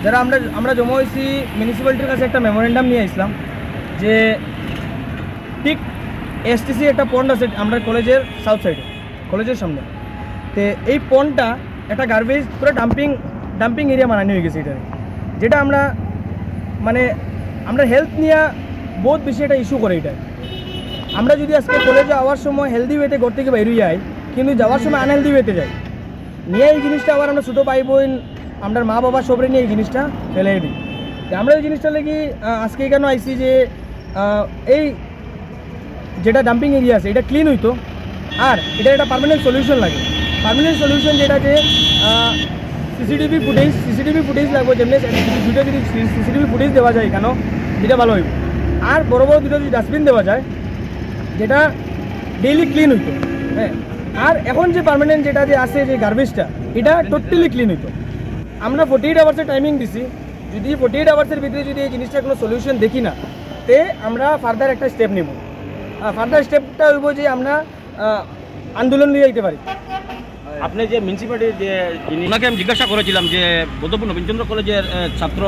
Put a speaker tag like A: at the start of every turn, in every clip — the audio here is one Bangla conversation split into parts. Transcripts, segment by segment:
A: যারা আমরা জমা হয়েছি মিউনিসিপ্যালিটির কাছে একটা মেমোরেন্ডাম নিয়ে আসলাম যে ঠিক এসটিসি একটা পন্ড আছে আমরা কলেজের সাউথ সাইডে, কলেজের সামনে। তো এই পন্ডটা একটা গার্বেজ পুরো ডাম্পিং এরিয়া বানানো হয়ে গেছে এটারে, যেটা আমরা হেলথ নিয়ে বহুত বেশি একটা ইস্যু করে। এটা আমরা যদি আজকে কলেজে যাওয়ার সময় হেলদি ওয়েতে ঘর থেকে বেরিয়ে যাই, কিন্তু যাওয়ার সময় আনহেলদি ওয়েতে যাই, নিয়ে এই জিনিসটা আবার আমরা ছোটো ভাই বোন আমরা মা বাবা সবরে নিয়ে এই জিনিসটা ফেলে দিই। আমরা এই জিনিসটা লাগি আজকে কেন আইসি যে এই যেটা ডাম্পিং এরিয়া আছে এটা ক্লিন হইতো, আর এটা একটা পার্মানেন্ট সলিউশন লাগে। পার্মানেন্ট সলিউশন যেটা যে সিসিটিভি ফুটেজ লাগবে, যেমনি দুটো যদি সিসিটিভি ফুটেজ দেওয়া যায় কেন এটা ভালো হইব। আর বড় বড় দুটো যদি ডাস্টবিন দেওয়া যায় যেটা ডেইলি ক্লিন হইতো। হ্যাঁ, আর এখন যে পার্মানেন্ট যেটা যে আছে যে গার্বেজটা এটা টোটালি ক্লিন হইতো। আমরা 48 আওয়ার্সের টাইমিং দিছি, যদি 48 আওয়ার্সের ভিতরে যদি এই জিনিসটা কোনো সলিউশন দেখি না, তে আমরা ফার্দার একটা স্টেপ নিব। ফার্দার স্টেপটা হইব যে আমরা আন্দোলন নিয়ে যেতে পারি।
B: আপনি যে মিউনিসিপ্যালিটির যে ওনাকে আমি জিজ্ঞাসা করেছিলাম যে বোধপুর নবীনচন্দ্র কলেজের ছাত্র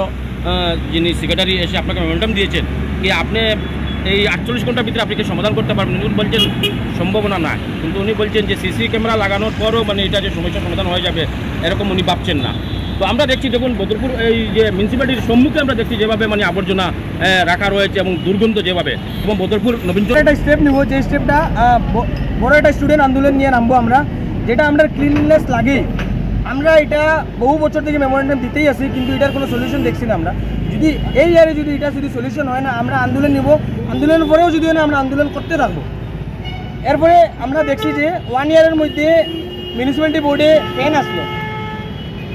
B: যিনি সেক্রেটারি এসে আপনাকে মেমোরেন্ডাম দিয়েছেন কি আপনি এই 48 ঘন্টার ভিতরে আপনি কি সমাধান করতে পারবেন। উনি বলছেন সম্ভাবনা না, কিন্তু উনি বলছেন যে সিসি ক্যামেরা লাগানোর পরও এটা যে সমস্যার সমাধান হয়ে যাবে এরকম উনি ভাবছেন না। তো আমরা দেখছি দেখুন বদরপুর এই যে মিউনিসিপ্যালিটির সম্মুখে আমরা দেখছি যেভাবে আবর্জনা রাখা রয়েছে এবং দুর্গন্ধ যেভাবে, এবং বদরপুর নবীনচন্দ্র
A: একটা স্টেপ নিব, যে স্টেপটা বড় একটা স্টুডেন্ট আন্দোলন নিয়ে নামবো আমরা, যেটা আমরা ক্লিননেস লাগে। আমরা এটা বহু বছর থেকে মেমোরেন্ডাম দিতেই আছি, কিন্তু এটার কোনো সলিউশন দেখছি না। আমরা যদি এই ইয়ারে যদি এটা যদি সলিউশন হয় না, আমরা আন্দোলন নিব। আন্দোলনের পরেও যদি হয় না, আমরা আন্দোলন করতে থাকবো। এরপরে আমরা দেখছি যে 1 ইয়ারের মধ্যে মিউনিসিপ্যালিটি বোর্ডে ফ্যান আসলো,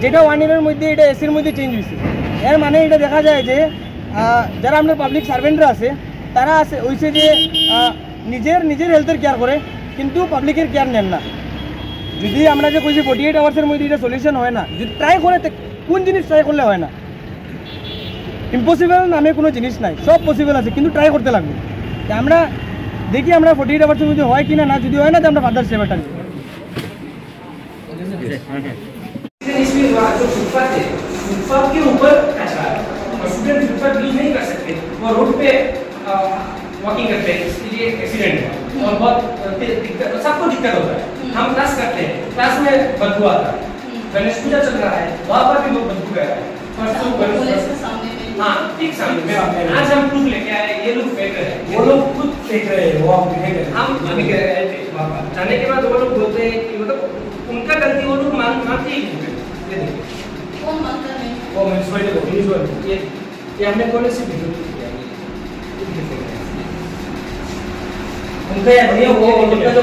A: যেটা 1 ইয়ারের মধ্যে এটা এসির মধ্যে চেঞ্জ হয়েছে। এর মানে এটা দেখা যায় যে যারা আমরা পাবলিক সার্ভেন্টরা আছে তারা আছে হয়েছে যে নিজের হেলথের কেয়ার করে, কিন্তু পাবলিকের কেয়ার নেন না। যদি আমরা যে কইছি 48 আওয়ার্সের মধ্যে এটা সলিউশন হয় না, যদি ট্রাই করে, কোন জিনিস ট্রাই করলে হয় না? ইম্পসিবল নামে কোনো জিনিস নাই, সব পসিবল আছে, কিন্তু ট্রাই করতে লাগবে। আমরা দেখি আমরা 48 আওয়ার্সের মধ্যে হয় কিনা, না যদি হয় না তো আমরা ফার্দার স্টেপ একটা নিই।
C: जो फुटपाथ है, फुटपाथ के ऊपर कचरा है और स्टूडेंट फुटपाथ यूज नहीं कर सकते, वो रोड पे वॉकिंग करते हैं, इसलिए एक्सीडेंट हुआ और बहुत दिक्कत, सबको दिक्कत होता है। हम क्लास करते हैं, क्लास में बदबू आता है, गणेश पूजा चल रहा है वहाँ पर भी बहुत बदबू आ रहा है। हाँ, ठीक सामने में आज हम प्रूफ लेके आए, ये लोग फेंक रहे हैं, वो लोग खुद फेंक रहे हैं, वो हम अभी कह रहे थे वहाँ पर जाने के बाद वो लोग बोलते हैं कि मतलब उनका गलती वो लोग मानते ही नहीं। ये देखिए कौन मानता है? वो म्युनिसिपैलिटी ये हमने कॉलेज से वीडियो किया है, उनका ये वो उनका जो